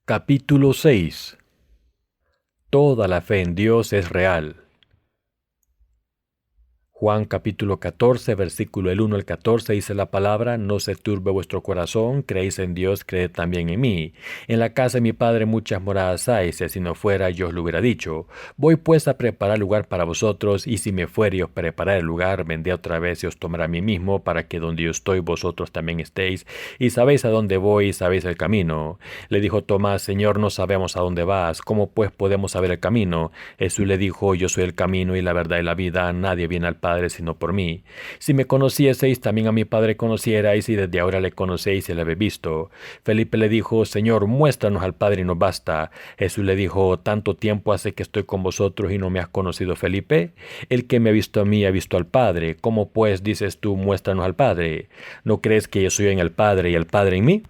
Capítulo 6. Toda la fe en Dios es real. Juan capítulo 14, versículo del 1 al 14 dice la palabra: No se turbe vuestro corazón, creéis en Dios, creed también en mí. En la casa de mi Padre muchas moradas hay, si así no fuera yo os lo hubiera dicho. Voy pues a preparar lugar para vosotros, y si me fuere y os prepararé el lugar, vendré otra vez y os tomaré a mí mismo, para que donde yo estoy vosotros también estéis, y sabéis a dónde voy y sabéis el camino. Le dijo Tomás: Señor, no sabemos a dónde vas, ¿cómo pues podemos saber el camino? Jesús le dijo: Yo soy el camino y la verdad y la vida, nadie viene al Padre sino por mí. Si me conocieseis, también a mi Padre conocierais, y desde ahora le conocéis y le habéis visto. Felipe le dijo: Señor, muéstranos al Padre y nos basta. Jesús le dijo: ¿Tanto tiempo hace que estoy con vosotros y no me has conocido, Felipe? El que me ha visto a mí ha visto al Padre. ¿Cómo pues dices tú, muéstranos al Padre? ¿No crees que yo soy en el Padre y el Padre en mí?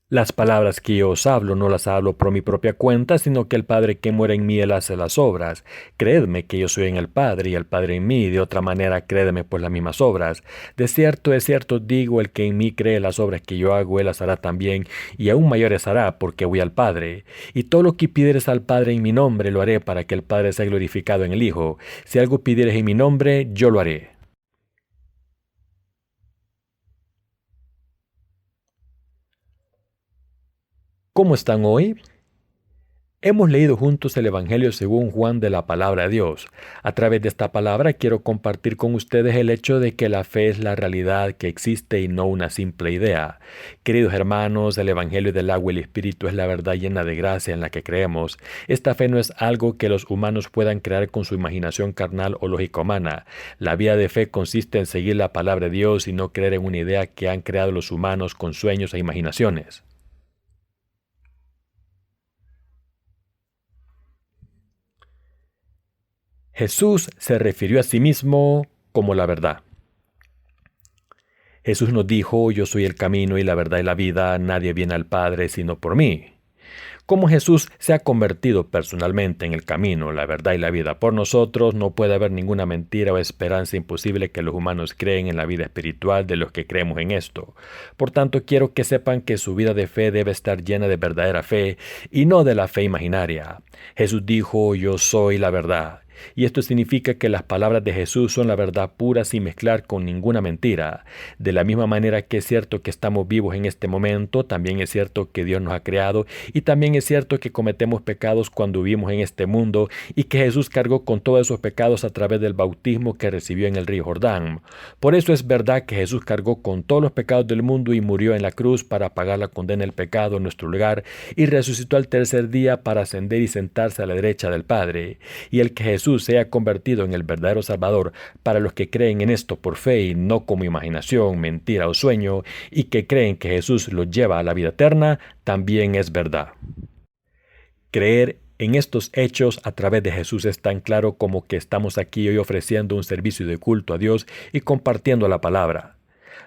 Las palabras que yo os hablo no las hablo por mi propia cuenta, sino que el Padre que muere en mí, él hace las obras. Creedme que yo soy en el Padre y el Padre en mí, de otra manera créedme por las mismas obras. De cierto digo, el que en mí cree las obras que yo hago, él las hará también, y aún mayores hará, porque voy al Padre. Y todo lo que pidieres al Padre en mi nombre, lo haré, para que el Padre sea glorificado en el Hijo. Si algo pidieres en mi nombre, yo lo haré. ¿Cómo están hoy? Hemos leído juntos el Evangelio según Juan de la Palabra de Dios. A través de esta palabra quiero compartir con ustedes el hecho de que la fe es la realidad que existe y no una simple idea. Queridos hermanos, el Evangelio del agua y el Espíritu es la verdad llena de gracia en la que creemos. Esta fe no es algo que los humanos puedan crear con su imaginación carnal o lógica humana. La vida de fe consiste en seguir la palabra de Dios y no creer en una idea que han creado los humanos con sueños e imaginaciones. Jesús se refirió a sí mismo como la verdad. Jesús nos dijo: Yo soy el camino y la verdad y la vida, nadie viene al Padre sino por mí. Como Jesús se ha convertido personalmente en el camino, la verdad y la vida por nosotros, no puede haber ninguna mentira o esperanza imposible que los humanos creen en la vida espiritual de los que creemos en esto. Por tanto, quiero que sepan que su vida de fe debe estar llena de verdadera fe y no de la fe imaginaria. Jesús dijo: Yo soy la verdad. Y esto significa que las palabras de Jesús son la verdad pura sin mezclar con ninguna mentira. De la misma manera que es cierto que estamos vivos en este momento, también es cierto que Dios nos ha creado, y también es cierto que cometemos pecados cuando vivimos en este mundo, y que Jesús cargó con todos esos pecados a través del bautismo que recibió en el río Jordán. Por eso es verdad que Jesús cargó con todos los pecados del mundo y murió en la cruz para pagar la condena del pecado en nuestro lugar, y resucitó al tercer día para ascender y sentarse a la derecha del Padre. Y el que Jesús se ha convertido en el verdadero Salvador para los que creen en esto por fe y no como imaginación, mentira o sueño, y que creen que Jesús los lleva a la vida eterna, también es verdad. Creer en estos hechos a través de Jesús es tan claro como que estamos aquí hoy ofreciendo un servicio de culto a Dios y compartiendo la palabra.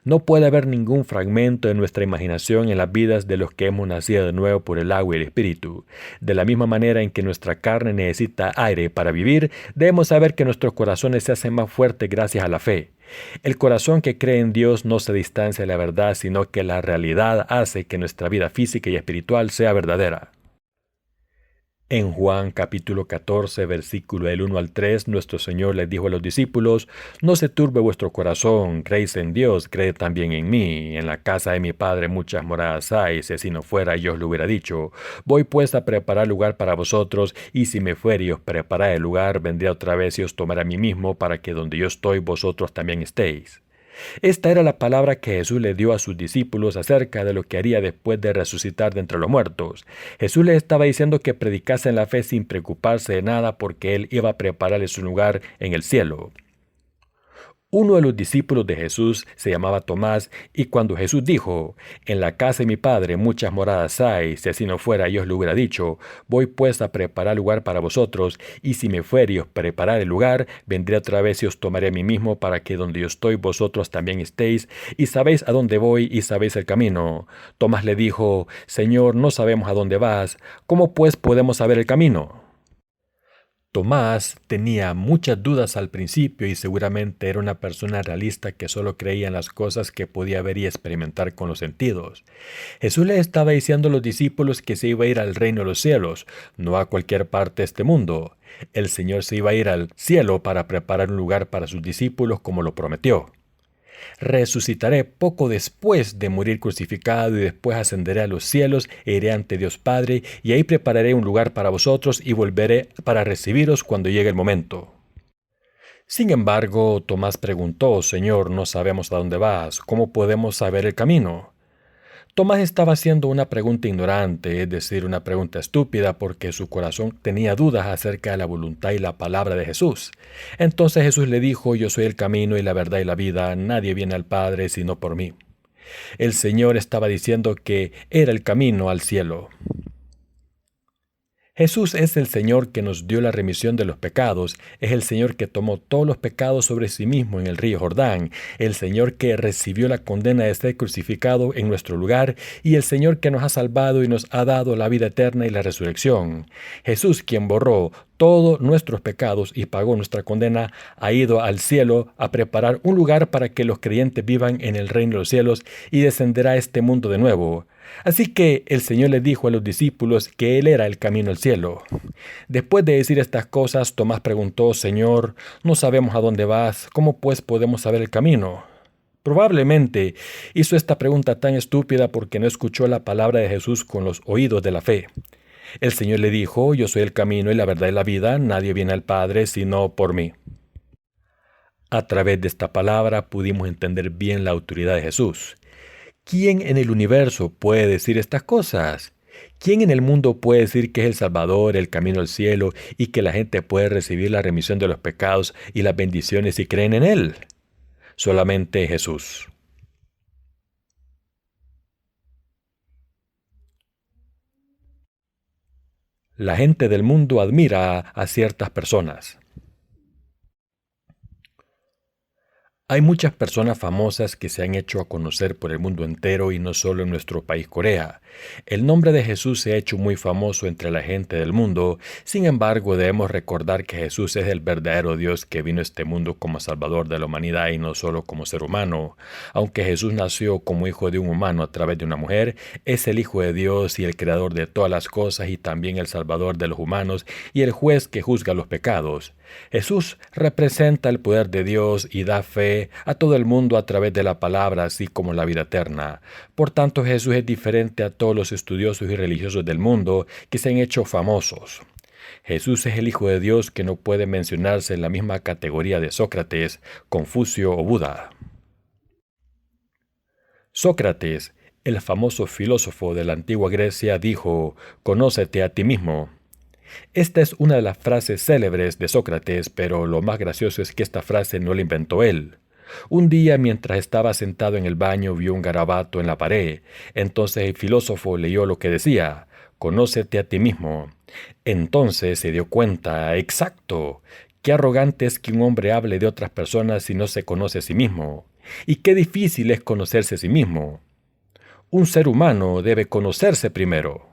No puede haber ningún fragmento de nuestra imaginación en las vidas de los que hemos nacido de nuevo por el agua y el Espíritu. De la misma manera en que nuestra carne necesita aire para vivir, debemos saber que nuestros corazones se hacen más fuertes gracias a la fe. El corazón que cree en Dios no se distancia de la verdad, sino que la realidad hace que nuestra vida física y espiritual sea verdadera. En Juan capítulo 14, versículo del 1 al 3, nuestro Señor les dijo a los discípulos: No se turbe vuestro corazón, creéis en Dios, creed también en mí. En la casa de mi Padre muchas moradas hay, si así no fuera yo os lo hubiera dicho. Voy pues a preparar lugar para vosotros, y si me fuere y os prepararé el lugar, vendré otra vez y os tomaré a mí mismo, para que donde yo estoy vosotros también estéis. Esta era la palabra que Jesús le dio a sus discípulos acerca de lo que haría después de resucitar de entre los muertos. Jesús les estaba diciendo que predicasen la fe sin preocuparse de nada, porque Él iba a prepararles un lugar en el cielo. Uno de los discípulos de Jesús se llamaba Tomás, y cuando Jesús dijo: En la casa de mi Padre muchas moradas hay, si así no fuera yo os lo hubiera dicho. Voy pues a preparar lugar para vosotros, y si me fuere y os preparar el lugar, vendré otra vez y os tomaré a mí mismo, para que donde yo estoy vosotros también estéis, y sabéis a dónde voy y sabéis el camino. Tomás le dijo: Señor, no sabemos a dónde vas, ¿cómo pues podemos saber el camino? Tomás tenía muchas dudas al principio y seguramente era una persona realista que solo creía en las cosas que podía ver y experimentar con los sentidos. Jesús le estaba diciendo a los discípulos que se iba a ir al reino de los cielos, no a cualquier parte de este mundo. El Señor se iba a ir al cielo para preparar un lugar para sus discípulos como lo prometió. Resucitaré poco después de morir crucificado y después ascenderé a los cielos e iré ante Dios Padre y ahí prepararé un lugar para vosotros y volveré para recibiros cuando llegue el momento. Sin embargo, Tomás preguntó, Señor, no sabemos a dónde vas, ¿cómo podemos saber el camino? Tomás estaba haciendo una pregunta ignorante, es decir, una pregunta estúpida, porque su corazón tenía dudas acerca de la voluntad y la palabra de Jesús. Entonces Jesús le dijo, yo soy el camino y la verdad y la vida, nadie viene al Padre sino por mí. El Señor estaba diciendo que era el camino al cielo. Jesús es el Señor que nos dio la remisión de los pecados, es el Señor que tomó todos los pecados sobre sí mismo en el río Jordán, el Señor que recibió la condena de ser crucificado en nuestro lugar y el Señor que nos ha salvado y nos ha dado la vida eterna y la resurrección. Jesús, quien borró todos nuestros pecados y pagó nuestra condena, ha ido al cielo a preparar un lugar para que los creyentes vivan en el reino de los cielos y descenderá a este mundo de nuevo. Así que el Señor le dijo a los discípulos que Él era el camino al cielo. Después de decir estas cosas, Tomás preguntó, Señor, no sabemos a dónde vas, ¿cómo pues podemos saber el camino? Probablemente hizo esta pregunta tan estúpida porque no escuchó la palabra de Jesús con los oídos de la fe. El Señor le dijo, yo soy el camino y la verdad y la vida, nadie viene al Padre sino por mí. A través de esta palabra pudimos entender bien la autoridad de Jesús. ¿Quién en el universo puede decir estas cosas? ¿Quién en el mundo puede decir que es el Salvador, el camino al cielo y que la gente puede recibir la remisión de los pecados y las bendiciones si creen en Él? Solamente Jesús. La gente del mundo admira a ciertas personas. Hay muchas personas famosas que se han hecho a conocer por el mundo entero y no solo en nuestro país Corea. El nombre de Jesús se ha hecho muy famoso entre la gente del mundo. Sin embargo, debemos recordar que Jesús es el verdadero Dios que vino a este mundo como Salvador de la humanidad y no solo como ser humano. Aunque Jesús nació como hijo de un humano a través de una mujer, es el Hijo de Dios y el Creador de todas las cosas y también el Salvador de los humanos y el juez que juzga los pecados. Jesús representa el poder de Dios y da fe a todo el mundo a través de la palabra, así como la vida eterna. Por tanto, Jesús es diferente a todos los estudiosos y religiosos del mundo que se han hecho famosos. Jesús es el Hijo de Dios que no puede mencionarse en la misma categoría de Sócrates, Confucio o Buda. Sócrates, el famoso filósofo de la antigua Grecia, dijo, «Conócete a ti mismo». Esta es una de las frases célebres de Sócrates, pero lo más gracioso es que esta frase no la inventó él. Un día, mientras estaba sentado en el baño, vio un garabato en la pared. Entonces el filósofo leyó lo que decía, «Conócete a ti mismo». Entonces se dio cuenta, exacto, qué arrogante es que un hombre hable de otras personas si no se conoce a sí mismo. Y qué difícil es conocerse a sí mismo. Un ser humano debe conocerse primero.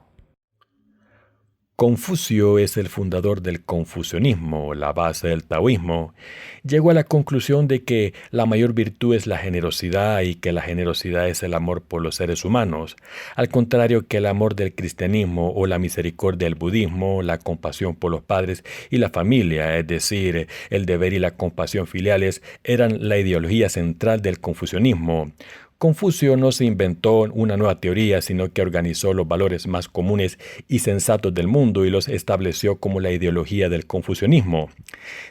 Confucio es el fundador del confucianismo, la base del taoísmo. Llegó a la conclusión de que la mayor virtud es la generosidad y que la generosidad es el amor por los seres humanos, al contrario que el amor del cristianismo o la misericordia del budismo, la compasión por los padres y la familia, es decir, el deber y la compasión filiales, eran la ideología central del confucianismo. Confucio no se inventó una nueva teoría, sino que organizó los valores más comunes y sensatos del mundo y los estableció como la ideología del confucianismo.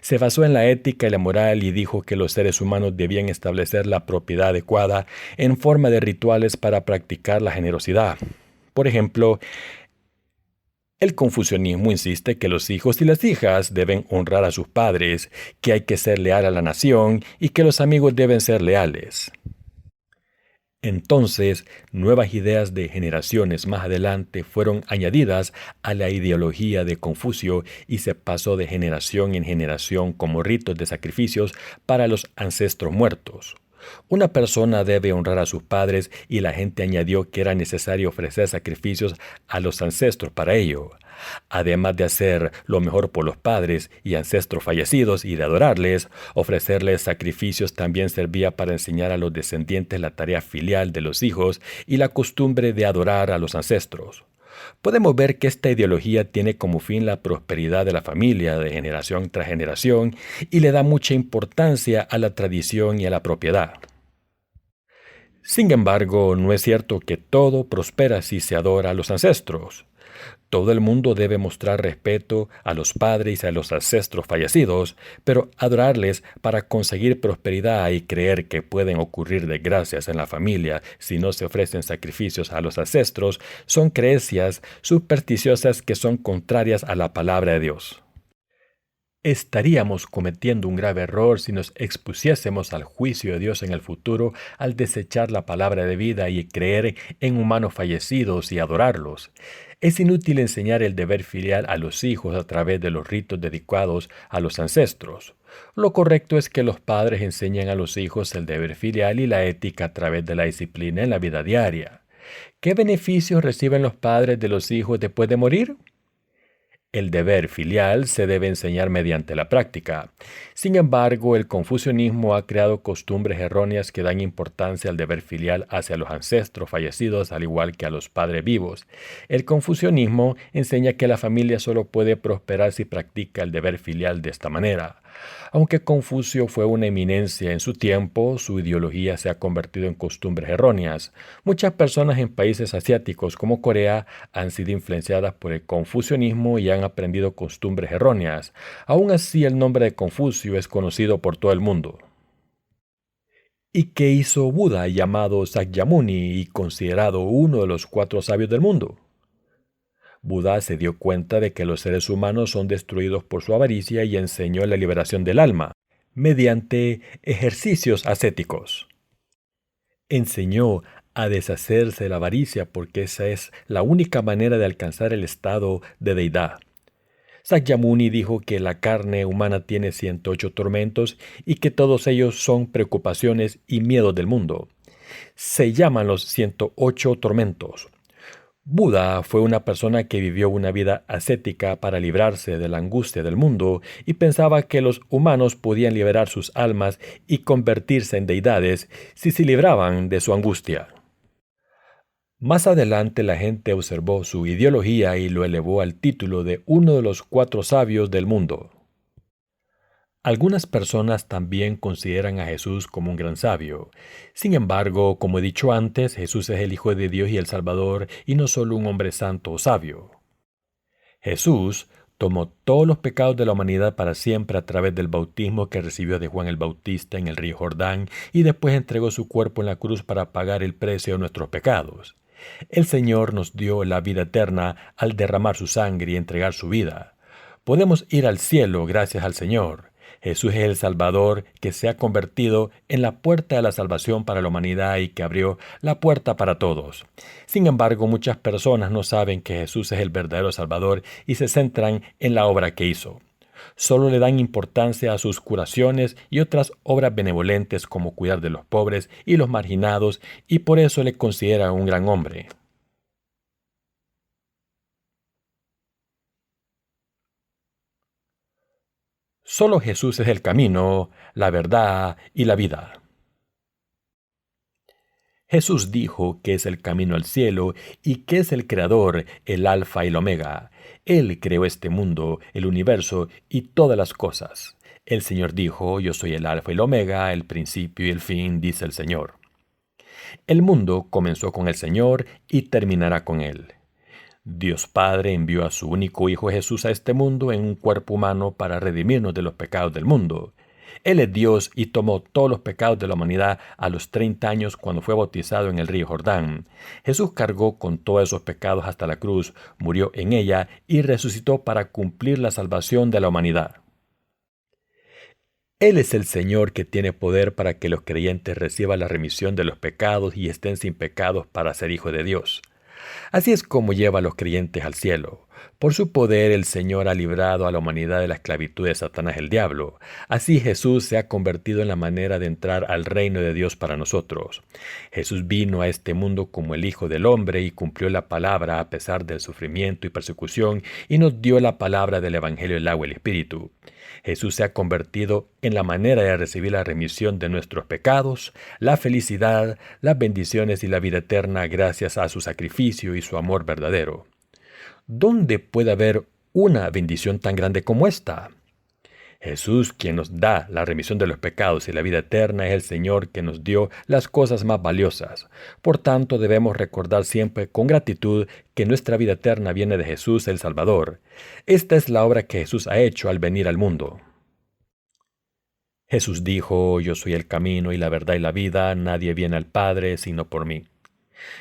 Se basó en la ética y la moral y dijo que los seres humanos debían establecer la propiedad adecuada en forma de rituales para practicar la generosidad. Por ejemplo, el confucianismo insiste que los hijos y las hijas deben honrar a sus padres, que hay que ser leal a la nación y que los amigos deben ser leales. Entonces, nuevas ideas de generaciones más adelante fueron añadidas a la ideología de Confucio y se pasó de generación en generación como ritos de sacrificios para los ancestros muertos. Una persona debe honrar a sus padres y la gente añadió que era necesario ofrecer sacrificios a los ancestros para ello. Además de hacer lo mejor por los padres y ancestros fallecidos y de adorarles, ofrecerles sacrificios también servía para enseñar a los descendientes la tarea filial de los hijos y la costumbre de adorar a los ancestros. Podemos ver que esta ideología tiene como fin la prosperidad de la familia de generación tras generación y le da mucha importancia a la tradición y a la propiedad. Sin embargo, no es cierto que todo prospera si se adora a los ancestros. Todo el mundo debe mostrar respeto a los padres y a los ancestros fallecidos, pero adorarles para conseguir prosperidad y creer que pueden ocurrir desgracias en la familia si no se ofrecen sacrificios a los ancestros son creencias supersticiosas que son contrarias a la palabra de Dios. Estaríamos cometiendo un grave error si nos expusiésemos al juicio de Dios en el futuro al desechar la palabra de vida y creer en humanos fallecidos y adorarlos. Es inútil enseñar el deber filial a los hijos a través de los ritos dedicados a los ancestros. Lo correcto es que los padres enseñen a los hijos el deber filial y la ética a través de la disciplina en la vida diaria. ¿Qué beneficios reciben los padres de los hijos después de morir? El deber filial se debe enseñar mediante la práctica. Sin embargo, el confucianismo ha creado costumbres erróneas que dan importancia al deber filial hacia los ancestros fallecidos al igual que a los padres vivos. El confucianismo enseña que la familia solo puede prosperar si practica el deber filial de esta manera. Aunque Confucio fue una eminencia en su tiempo, su ideología se ha convertido en costumbres erróneas. Muchas personas en países asiáticos como Corea han sido influenciadas por el confucianismo y han aprendido costumbres erróneas. Aún así, el nombre de Confucio es conocido por todo el mundo. ¿Y qué hizo Buda, llamado Sakyamuni y considerado uno de los 4 sabios del mundo? Buda se dio cuenta de que los seres humanos son destruidos por su avaricia y enseñó la liberación del alma, mediante ejercicios ascéticos. Enseñó a deshacerse de la avaricia porque esa es la única manera de alcanzar el estado de deidad. Sakyamuni dijo que la carne humana tiene 108 tormentos y que todos ellos son preocupaciones y miedos del mundo. Se llaman los 108 tormentos. Buda fue una persona que vivió una vida ascética para librarse de la angustia del mundo y pensaba que los humanos podían liberar sus almas y convertirse en deidades si se libraban de su angustia. Más adelante la gente observó su ideología y lo elevó al título de uno de los 4 sabios del mundo. Algunas personas también consideran a Jesús como un gran sabio. Sin embargo, como he dicho antes, Jesús es el Hijo de Dios y el Salvador, y no solo un hombre santo o sabio. Jesús tomó todos los pecados de la humanidad para siempre a través del bautismo que recibió de Juan el Bautista en el río Jordán, y después entregó su cuerpo en la cruz para pagar el precio de nuestros pecados. El Señor nos dio la vida eterna al derramar su sangre y entregar su vida. Podemos ir al cielo gracias al Señor. Jesús es el Salvador que se ha convertido en la puerta de la salvación para la humanidad y que abrió la puerta para todos. Sin embargo, muchas personas no saben que Jesús es el verdadero Salvador y se centran en la obra que hizo. Solo le dan importancia a sus curaciones y otras obras benevolentes como cuidar de los pobres y los marginados y por eso le consideran un gran hombre. Solo Jesús es el camino, la verdad y la vida. Jesús dijo que es el camino al cielo y que es el Creador, el Alfa y el Omega. Él creó este mundo, el universo y todas las cosas. El Señor dijo, yo soy el Alfa y el Omega, el principio y el fin, dice el Señor. El mundo comenzó con el Señor y terminará con Él. Dios Padre envió a su único Hijo Jesús a este mundo en un cuerpo humano para redimirnos de los pecados del mundo. Él es Dios y tomó todos los pecados de la humanidad a los 30 años cuando fue bautizado en el río Jordán. Jesús cargó con todos esos pecados hasta la cruz, murió en ella y resucitó para cumplir la salvación de la humanidad. Él es el Señor que tiene poder para que los creyentes reciban la remisión de los pecados y estén sin pecados para ser hijos de Dios. Así es como lleva a los creyentes al cielo. Por su poder el Señor ha librado a la humanidad de la esclavitud de Satanás el diablo. Así Jesús se ha convertido en la manera de entrar al reino de Dios para nosotros. Jesús vino a este mundo como el Hijo del Hombre y cumplió la palabra a pesar del sufrimiento y persecución y nos dio la palabra del Evangelio del agua y el Espíritu. Jesús se ha convertido en la manera de recibir la remisión de nuestros pecados, la felicidad, las bendiciones y la vida eterna gracias a su sacrificio y su amor verdadero. ¿Dónde puede haber una bendición tan grande como esta? Jesús, quien nos da la remisión de los pecados y la vida eterna, es el Señor que nos dio las cosas más valiosas. Por tanto, debemos recordar siempre con gratitud que nuestra vida eterna viene de Jesús el Salvador. Esta es la obra que Jesús ha hecho al venir al mundo. Jesús dijo: Yo soy el camino y la verdad y la vida, nadie viene al Padre sino por mí.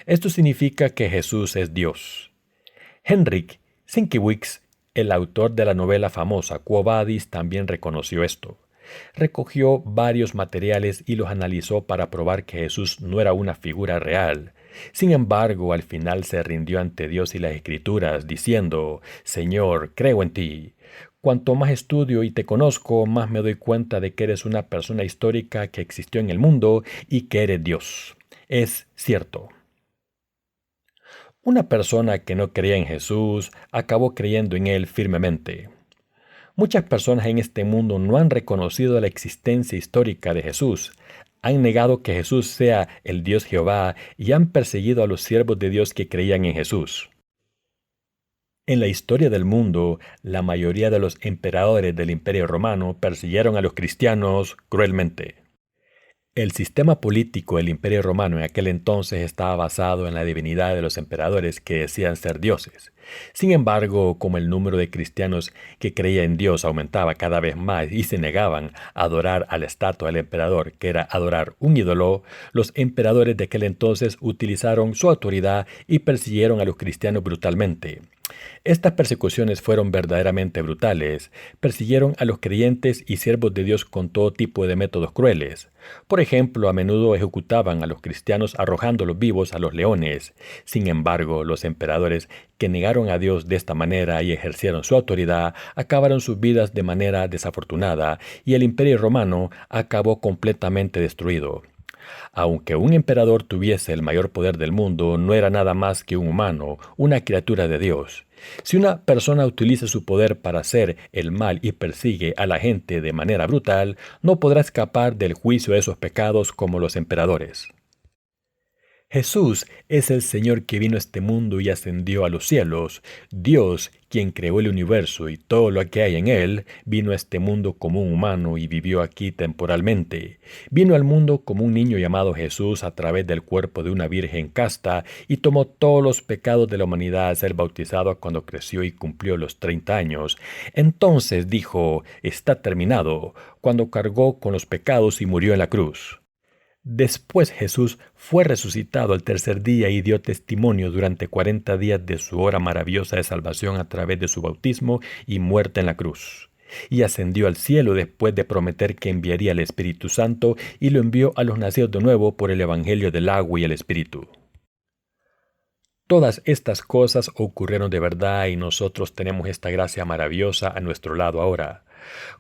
Esto significa que Jesús es Dios. Henryk Sienkiewicz, el autor de la novela famosa Quo Vadis, también reconoció esto. Recogió varios materiales y los analizó para probar que Jesús no era una figura real. Sin embargo, al final se rindió ante Dios y las Escrituras, diciendo: Señor, creo en ti. Cuanto más estudio y te conozco, más me doy cuenta de que eres una persona histórica que existió en el mundo y que eres Dios. Es cierto. Una persona que no creía en Jesús acabó creyendo en Él firmemente. Muchas personas en este mundo no han reconocido la existencia histórica de Jesús, han negado que Jesús sea el Dios Jehová y han perseguido a los siervos de Dios que creían en Jesús. En la historia del mundo, la mayoría de los emperadores del Imperio Romano persiguieron a los cristianos cruelmente. El sistema político del Imperio Romano en aquel entonces estaba basado en la divinidad de los emperadores que decían ser dioses. Sin embargo, como el número de cristianos que creían en Dios aumentaba cada vez más y se negaban a adorar a la estatua del emperador, que era adorar un ídolo, los emperadores de aquel entonces utilizaron su autoridad y persiguieron a los cristianos brutalmente. Estas persecuciones fueron verdaderamente brutales. Persiguieron a los creyentes y siervos de Dios con todo tipo de métodos crueles. Por ejemplo, a menudo ejecutaban a los cristianos arrojándolos vivos a los leones. Sin embargo, los emperadores que negaron a Dios de esta manera y ejercieron su autoridad, acabaron sus vidas de manera desafortunada y el Imperio Romano acabó completamente destruido. Aunque un emperador tuviese el mayor poder del mundo, no era nada más que un humano, una criatura de Dios. Si una persona utiliza su poder para hacer el mal y persigue a la gente de manera brutal, no podrá escapar del juicio de esos pecados como los emperadores. Jesús es el Señor que vino a este mundo y ascendió a los cielos. Dios, quien creó el universo y todo lo que hay en él, vino a este mundo como un humano y vivió aquí temporalmente. Vino al mundo como un niño llamado Jesús a través del cuerpo de una virgen casta y tomó todos los pecados de la humanidad al ser bautizado cuando creció y cumplió los 30 años. Entonces dijo: «Está terminado», cuando cargó con los pecados y murió en la cruz. Después Jesús fue resucitado al tercer día y dio testimonio durante 40 días de su obra maravillosa de salvación a través de su bautismo y muerte en la cruz. Y ascendió al cielo después de prometer que enviaría el Espíritu Santo y lo envió a los nacidos de nuevo por el Evangelio del agua y el Espíritu. Todas estas cosas ocurrieron de verdad y nosotros tenemos esta gracia maravillosa a nuestro lado ahora.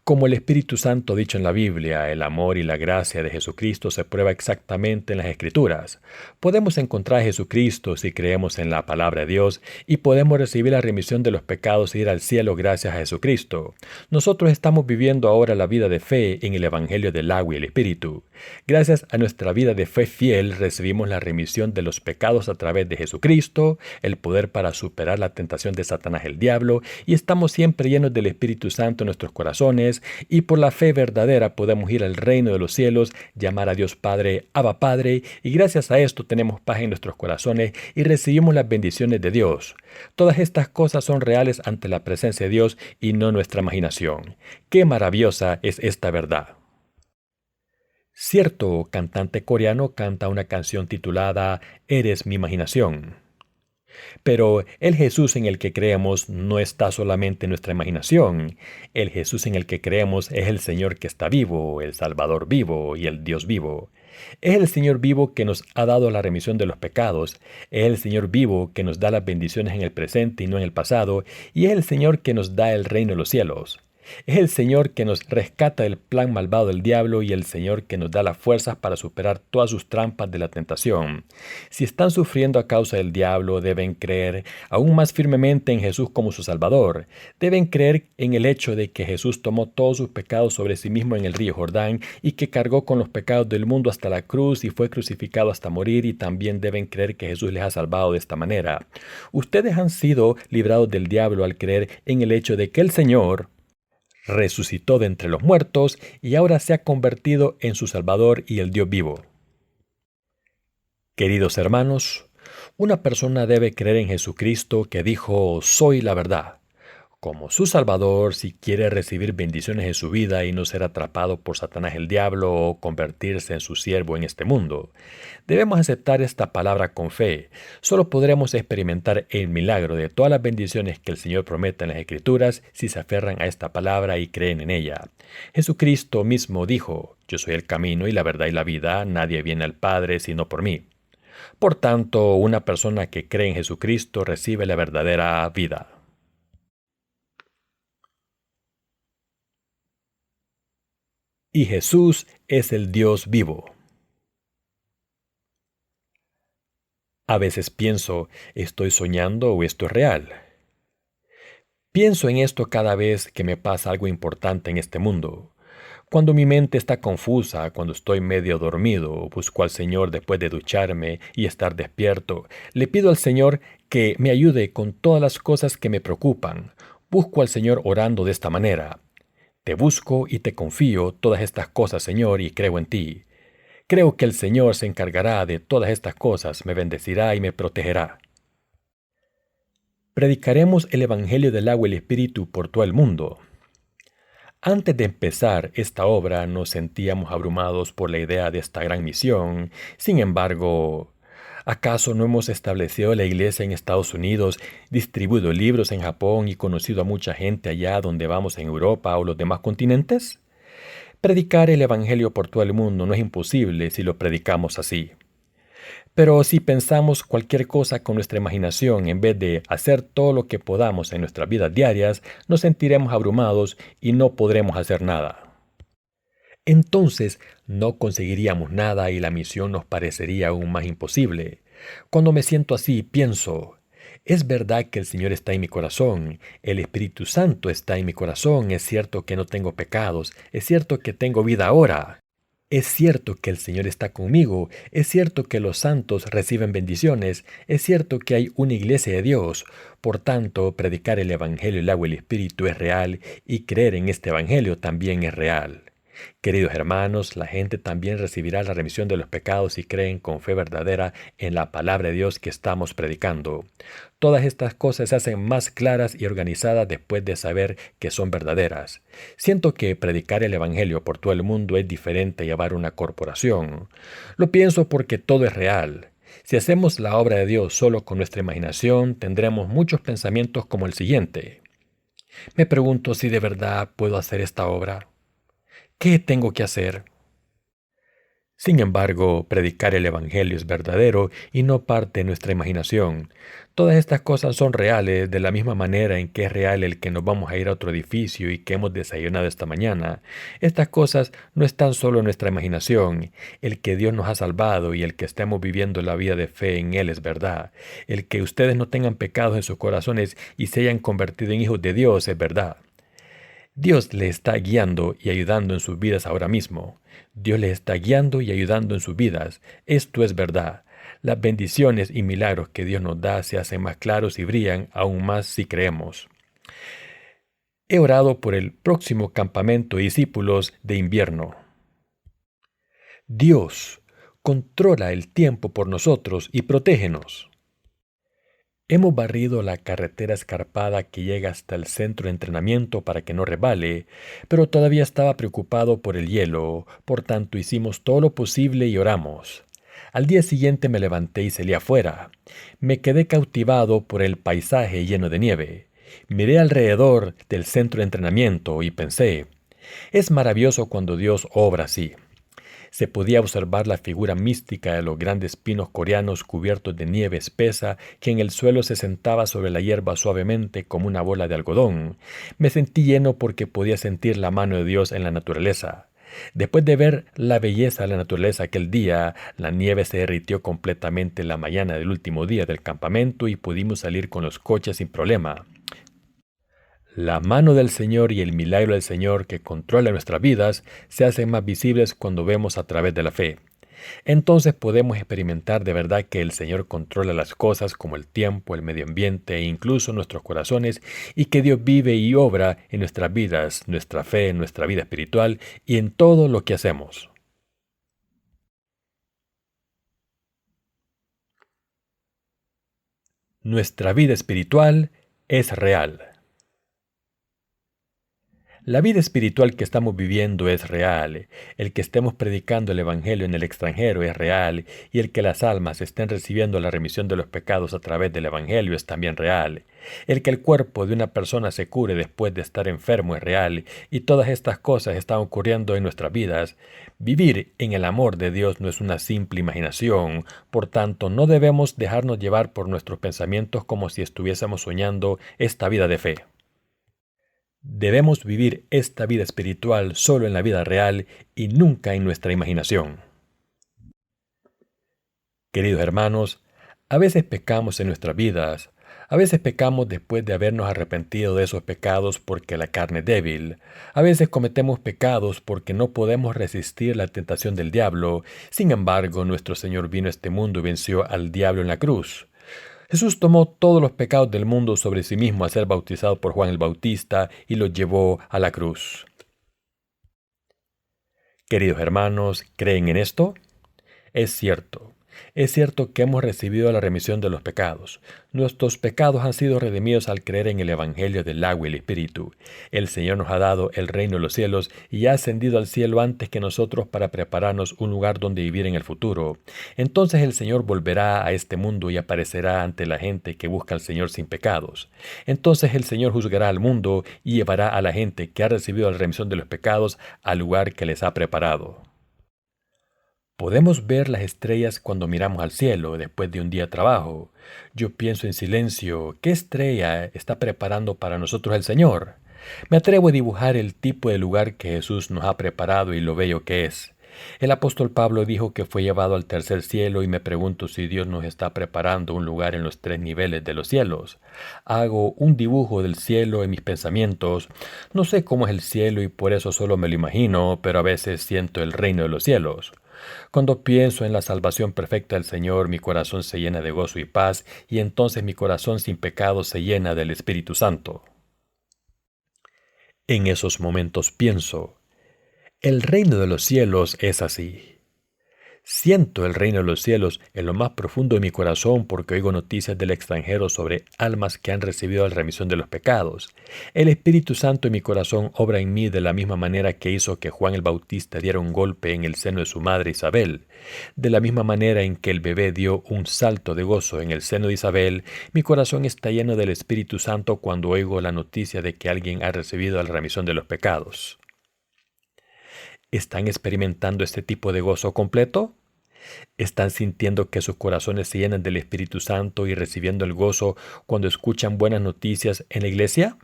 Como el Espíritu Santo dicho en la Biblia, el amor y la gracia de Jesucristo se prueba exactamente en las Escrituras. Podemos encontrar a Jesucristo si creemos en la palabra de Dios y podemos recibir la remisión de los pecados e ir al cielo gracias a Jesucristo. Nosotros estamos viviendo ahora la vida de fe en el Evangelio del agua y el Espíritu. Gracias a nuestra vida de fe fiel recibimos la remisión de los pecados a través de Jesucristo, el poder para superar la tentación de Satanás el diablo y estamos siempre llenos del Espíritu Santo en nuestros corazones y por la fe verdadera podemos ir al reino de los cielos, llamar a Dios Padre, Abba Padre, y gracias a esto tenemos paz en nuestros corazones y recibimos las bendiciones de Dios. Todas estas cosas son reales ante la presencia de Dios y no nuestra imaginación. ¡Qué maravillosa es esta verdad! Cierto cantante coreano canta una canción titulada «Eres mi imaginación». Pero el Jesús en el que creemos no está solamente en nuestra imaginación. El Jesús en el que creemos es el Señor que está vivo, el Salvador vivo y el Dios vivo. Es el Señor vivo que nos ha dado la remisión de los pecados, es el Señor vivo que nos da las bendiciones en el presente y no en el pasado, y es el Señor que nos da el reino de los cielos. Es el Señor que nos rescata del plan malvado del diablo y el Señor que nos da las fuerzas para superar todas sus trampas de la tentación. Si están sufriendo a causa del diablo, deben creer aún más firmemente en Jesús como su Salvador. Deben creer en el hecho de que Jesús tomó todos sus pecados sobre sí mismo en el río Jordán y que cargó con los pecados del mundo hasta la cruz y fue crucificado hasta morir, y también deben creer que Jesús les ha salvado de esta manera. Ustedes han sido librados del diablo al creer en el hecho de que el Señor resucitó de entre los muertos y ahora se ha convertido en su Salvador y el Dios vivo. Queridos hermanos, una persona debe creer en Jesucristo que dijo: «Soy la verdad», como su Salvador si quiere recibir bendiciones en su vida y no ser atrapado por Satanás el diablo o convertirse en su siervo en este mundo. Debemos aceptar esta palabra con fe. Solo podremos experimentar el milagro de todas las bendiciones que el Señor promete en las Escrituras si se aferran a esta palabra y creen en ella. Jesucristo mismo dijo: «Yo soy el camino y la verdad y la vida, nadie viene al Padre sino por mí». Por tanto, una persona que cree en Jesucristo recibe la verdadera vida. Y Jesús es el Dios vivo. A veces pienso, ¿estoy soñando o esto es real? Pienso en esto cada vez que me pasa algo importante en este mundo. Cuando mi mente está confusa, cuando estoy medio dormido, busco al Señor después de ducharme y estar despierto. Le pido al Señor que me ayude con todas las cosas que me preocupan. Busco al Señor orando de esta manera: «Te busco y te confío todas estas cosas, Señor, y creo en ti. Creo que el Señor se encargará de todas estas cosas, me bendecirá y me protegerá». Predicaremos el Evangelio del agua y el Espíritu por todo el mundo. Antes de empezar esta obra nos sentíamos abrumados por la idea de esta gran misión. Sin embargo, ¿acaso no hemos establecido la iglesia en Estados Unidos, distribuido libros en Japón y conocido a mucha gente allá donde vamos en Europa o los demás continentes? Predicar el Evangelio por todo el mundo no es imposible si lo predicamos así. Pero si pensamos cualquier cosa con nuestra imaginación en vez de hacer todo lo que podamos en nuestras vidas diarias, nos sentiremos abrumados y no podremos hacer nada. Entonces no conseguiríamos nada y la misión nos parecería aún más imposible. Cuando me siento así, pienso: es verdad que el Señor está en mi corazón, el Espíritu Santo está en mi corazón, es cierto que no tengo pecados, es cierto que tengo vida ahora. Es cierto que el Señor está conmigo, es cierto que los santos reciben bendiciones, es cierto que hay una iglesia de Dios. Por tanto, predicar el Evangelio, el agua y el Espíritu es real, y creer en este Evangelio también es real. Queridos hermanos, la gente también recibirá la remisión de los pecados si creen con fe verdadera en la palabra de Dios que estamos predicando. Todas estas cosas se hacen más claras y organizadas después de saber que son verdaderas. Siento que predicar el Evangelio por todo el mundo es diferente a llevar una corporación. Lo pienso porque todo es real. Si hacemos la obra de Dios solo con nuestra imaginación, tendremos muchos pensamientos como el siguiente: me pregunto si de verdad puedo hacer esta obra. ¿Qué tengo que hacer? Sin embargo, predicar el Evangelio es verdadero y no parte de nuestra imaginación. Todas estas cosas son reales de la misma manera en que es real el que nos vamos a ir a otro edificio y que hemos desayunado esta mañana. Estas cosas no están solo en nuestra imaginación. El que Dios nos ha salvado y el que estemos viviendo la vida de fe en Él es verdad. El que ustedes no tengan pecados en sus corazones y se hayan convertido en hijos de Dios es verdad. Dios les está guiando y ayudando en sus vidas ahora mismo. Dios les está guiando y ayudando en sus vidas. Esto es verdad. Las bendiciones y milagros que Dios nos da se hacen más claros y brillan aún más si creemos. He orado por el próximo campamento de discípulos de invierno. Dios controla el tiempo por nosotros y protégenos. Hemos barrido la carretera escarpada que llega hasta el centro de entrenamiento para que no resbale, pero todavía estaba preocupado por el hielo, por tanto hicimos todo lo posible y oramos. Al día siguiente me levanté y salí afuera. Me quedé cautivado por el paisaje lleno de nieve. Miré alrededor del centro de entrenamiento y pensé: es maravilloso cuando Dios obra así. Se podía observar la figura mística de los grandes pinos coreanos cubiertos de nieve espesa que en el suelo se sentaba sobre la hierba suavemente como una bola de algodón. Me sentí lleno porque podía sentir la mano de Dios en la naturaleza. Después de ver la belleza de la naturaleza aquel día, la nieve se derritió completamente en la mañana del último día del campamento y pudimos salir con los coches sin problema. La mano del Señor y el milagro del Señor que controla nuestras vidas se hacen más visibles cuando vemos a través de la fe. Entonces podemos experimentar de verdad que el Señor controla las cosas como el tiempo, el medio ambiente e incluso nuestros corazones, y que Dios vive y obra en nuestras vidas, nuestra fe, en nuestra vida espiritual y en todo lo que hacemos. Nuestra vida espiritual es real. La vida espiritual que estamos viviendo es real, el que estemos predicando el Evangelio en el extranjero es real, y el que las almas estén recibiendo la remisión de los pecados a través del Evangelio es también real. El que el cuerpo de una persona se cure después de estar enfermo es real, y todas estas cosas están ocurriendo en nuestras vidas. Vivir en el amor de Dios no es una simple imaginación, por tanto no debemos dejarnos llevar por nuestros pensamientos como si estuviésemos soñando esta vida de fe. Debemos vivir esta vida espiritual solo en la vida real y nunca en nuestra imaginación. Queridos hermanos, a veces pecamos en nuestras vidas, a veces pecamos después de habernos arrepentido de esos pecados porque la carne es débil, a veces cometemos pecados porque no podemos resistir la tentación del diablo. Sin embargo, nuestro Señor vino a este mundo y venció al diablo en la cruz. Jesús tomó todos los pecados del mundo sobre sí mismo al ser bautizado por Juan el Bautista y los llevó a la cruz. Queridos hermanos, ¿creen en esto? Es cierto. Es cierto que hemos recibido la remisión de los pecados. Nuestros pecados han sido redimidos al creer en el Evangelio del agua y el Espíritu. El Señor nos ha dado el reino de los cielos y ha ascendido al cielo antes que nosotros para prepararnos un lugar donde vivir en el futuro. Entonces el Señor volverá a este mundo y aparecerá ante la gente que busca al Señor sin pecados. Entonces el Señor juzgará al mundo y llevará a la gente que ha recibido la remisión de los pecados al lugar que les ha preparado. Podemos ver las estrellas cuando miramos al cielo después de un día de trabajo. Yo pienso en silencio, ¿qué estrella está preparando para nosotros el Señor? Me atrevo a dibujar el tipo de lugar que Jesús nos ha preparado y lo bello que es. El apóstol Pablo dijo que fue llevado al tercer cielo y me pregunto si Dios nos está preparando un lugar en los 3 niveles de los cielos. Hago un dibujo del cielo en mis pensamientos. No sé cómo es el cielo y por eso solo me lo imagino, pero a veces siento el reino de los cielos. Cuando pienso en la salvación perfecta del Señor, mi corazón se llena de gozo y paz, y entonces mi corazón sin pecado se llena del Espíritu Santo. En esos momentos pienso, el reino de los cielos es así. Siento el reino de los cielos en lo más profundo de mi corazón porque oigo noticias del extranjero sobre almas que han recibido la remisión de los pecados. El Espíritu Santo en mi corazón obra en mí de la misma manera que hizo que Juan el Bautista diera un golpe en el seno de su madre Isabel. De la misma manera en que el bebé dio un salto de gozo en el seno de Isabel, mi corazón está lleno del Espíritu Santo cuando oigo la noticia de que alguien ha recibido la remisión de los pecados. ¿Están experimentando este tipo de gozo completo? ¿Están sintiendo que sus corazones se llenan del Espíritu Santo y recibiendo el gozo cuando escuchan buenas noticias en la iglesia?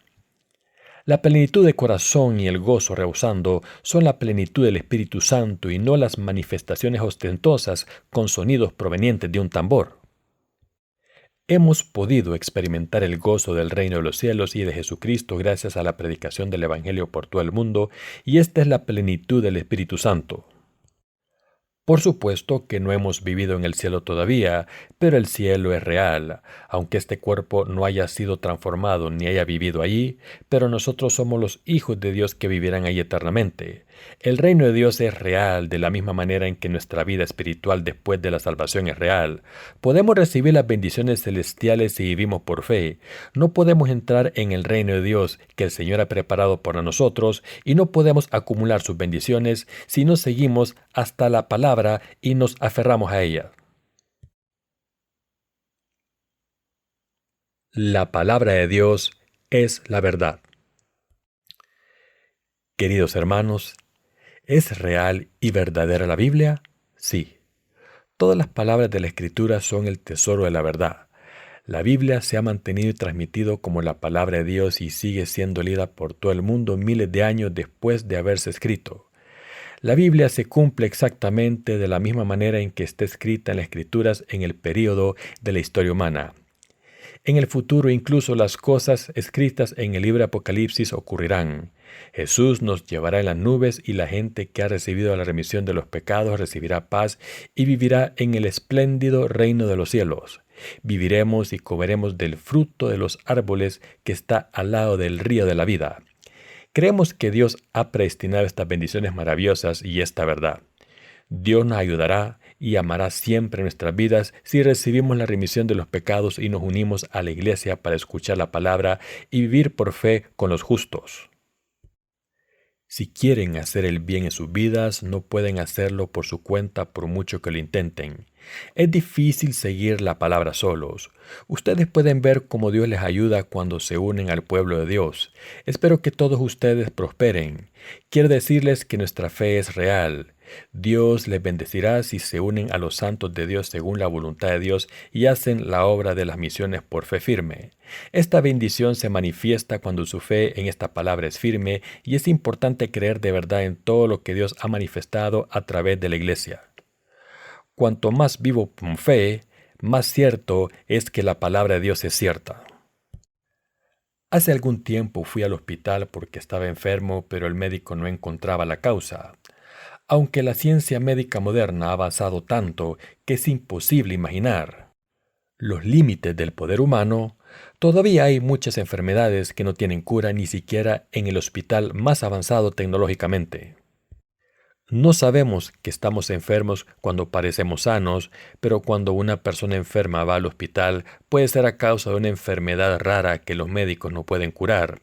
La plenitud de corazón y el gozo rebosando son la plenitud del Espíritu Santo y no las manifestaciones ostentosas con sonidos provenientes de un tambor. Hemos podido experimentar el gozo del reino de los cielos y de Jesucristo gracias a la predicación del Evangelio por todo el mundo, y esta es la plenitud del Espíritu Santo. Por supuesto que no hemos vivido en el cielo todavía, pero el cielo es real, aunque este cuerpo no haya sido transformado ni haya vivido allí, pero nosotros somos los hijos de Dios que vivirán allí eternamente. El reino de Dios es real de la misma manera en que nuestra vida espiritual después de la salvación es real. Podemos recibir las bendiciones celestiales si vivimos por fe. No podemos entrar en el reino de Dios que el Señor ha preparado para nosotros y no podemos acumular sus bendiciones si no seguimos hasta la palabra y nos aferramos a ella. La palabra de Dios es la verdad. Queridos hermanos, ¿Es real y verdadera la Biblia? Sí. Todas las palabras de la Escritura son el tesoro de la verdad. La Biblia se ha mantenido y transmitido como la palabra de Dios y sigue siendo leída por todo el mundo miles de años después de haberse escrito. La Biblia se cumple exactamente de la misma manera en que está escrita en las Escrituras en el período de la historia humana. En el futuro incluso las cosas escritas en el libro de Apocalipsis ocurrirán. Jesús nos llevará en las nubes y la gente que ha recibido la remisión de los pecados recibirá paz y vivirá en el espléndido reino de los cielos. Viviremos y comeremos del fruto de los árboles que está al lado del río de la vida. Creemos que Dios ha predestinado estas bendiciones maravillosas y esta verdad. Dios nos ayudará y amará siempre nuestras vidas si recibimos la remisión de los pecados y nos unimos a la iglesia para escuchar la palabra y vivir por fe con los justos. Si quieren hacer el bien en sus vidas, no pueden hacerlo por su cuenta por mucho que lo intenten. Es difícil seguir la palabra solos. Ustedes pueden ver cómo Dios les ayuda cuando se unen al pueblo de Dios. Espero que todos ustedes prosperen. Quiero decirles que nuestra fe es real. Dios les bendecirá si se unen a los santos de Dios según la voluntad de Dios y hacen la obra de las misiones por fe firme. Esta bendición se manifiesta cuando su fe en esta palabra es firme y es importante creer de verdad en todo lo que Dios ha manifestado a través de la iglesia. Cuanto más vivo con fe, más cierto es que la palabra de Dios es cierta. Hace algún tiempo fui al hospital porque estaba enfermo, pero el médico no encontraba la causa. Aunque la ciencia médica moderna ha avanzado tanto que es imposible imaginar los límites del poder humano, todavía hay muchas enfermedades que no tienen cura ni siquiera en el hospital más avanzado tecnológicamente. No sabemos que estamos enfermos cuando parecemos sanos, pero cuando una persona enferma va al hospital puede ser a causa de una enfermedad rara que los médicos no pueden curar.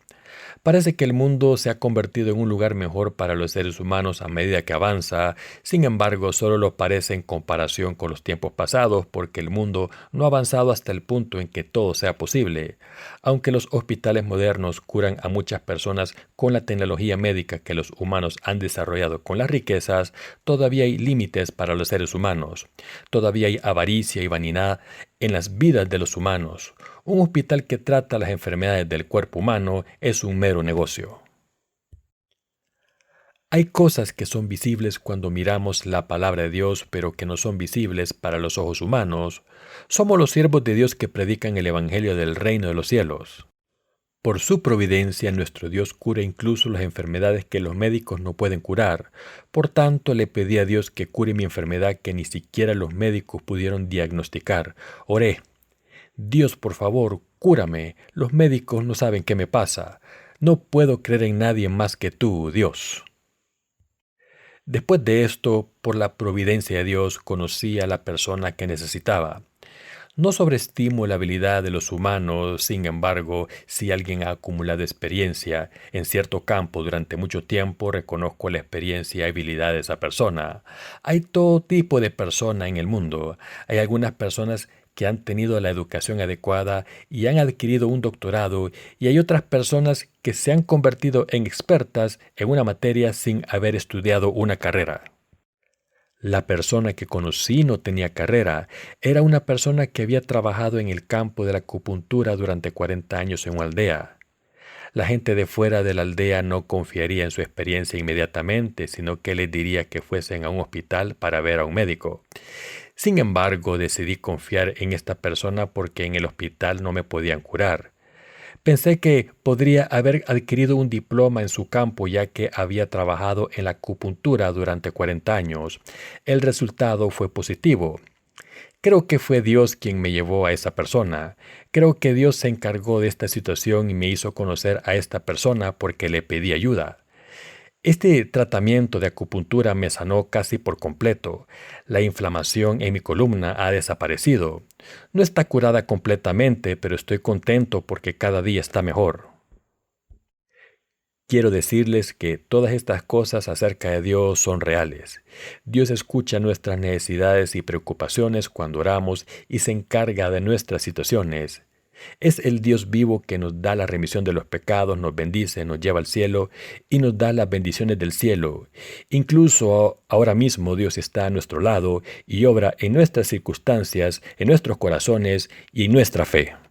Parece que el mundo se ha convertido en un lugar mejor para los seres humanos a medida que avanza, sin embargo solo lo parece en comparación con los tiempos pasados porque el mundo no ha avanzado hasta el punto en que todo sea posible. Aunque los hospitales modernos curan a muchas personas con la tecnología médica que los humanos han desarrollado con las riquezas, todavía hay límites para los seres humanos. Todavía hay avaricia y vanidad en las vidas de los humanos. Un hospital que trata las enfermedades del cuerpo humano es un mero negocio. Hay cosas que son visibles cuando miramos la palabra de Dios, pero que no son visibles para los ojos humanos. Somos los siervos de Dios que predican el Evangelio del reino de los cielos. Por su providencia, nuestro Dios cura incluso las enfermedades que los médicos no pueden curar. Por tanto, le pedí a Dios que cure mi enfermedad que ni siquiera los médicos pudieron diagnosticar. Oré: Dios, por favor, cúrame. Los médicos no saben qué me pasa. No puedo creer en nadie más que tú, Dios. Después de esto, por la providencia de Dios, conocí a la persona que necesitaba. No sobreestimo la habilidad de los humanos, sin embargo, si alguien ha acumulado experiencia en cierto campo durante mucho tiempo, reconozco la experiencia y habilidad de esa persona. Hay todo tipo de personas en el mundo. Hay algunas personas que han tenido la educación adecuada y han adquirido un doctorado, y hay otras personas que se han convertido en expertas en una materia sin haber estudiado una carrera. La persona que conocí no tenía carrera. Era una persona que había trabajado en el campo de la acupuntura durante 40 años en una aldea. La gente de fuera de la aldea no confiaría en su experiencia inmediatamente, sino que les diría que fuesen a un hospital para ver a un médico. Sin embargo, decidí confiar en esta persona porque en el hospital no me podían curar. Pensé que podría haber adquirido un diploma en su campo ya que había trabajado en la acupuntura durante 40 años. El resultado fue positivo. Creo que fue Dios quien me llevó a esa persona. Creo que Dios se encargó de esta situación y me hizo conocer a esta persona porque le pedí ayuda. Este tratamiento de acupuntura me sanó casi por completo. La inflamación en mi columna ha desaparecido. No está curada completamente, pero estoy contento porque cada día está mejor. Quiero decirles que todas estas cosas acerca de Dios son reales. Dios escucha nuestras necesidades y preocupaciones cuando oramos y se encarga de nuestras situaciones. Es el Dios vivo que nos da la remisión de los pecados, nos bendice, nos lleva al cielo y nos da las bendiciones del cielo. Incluso ahora mismo Dios está a nuestro lado y obra en nuestras circunstancias, en nuestros corazones y en nuestra fe.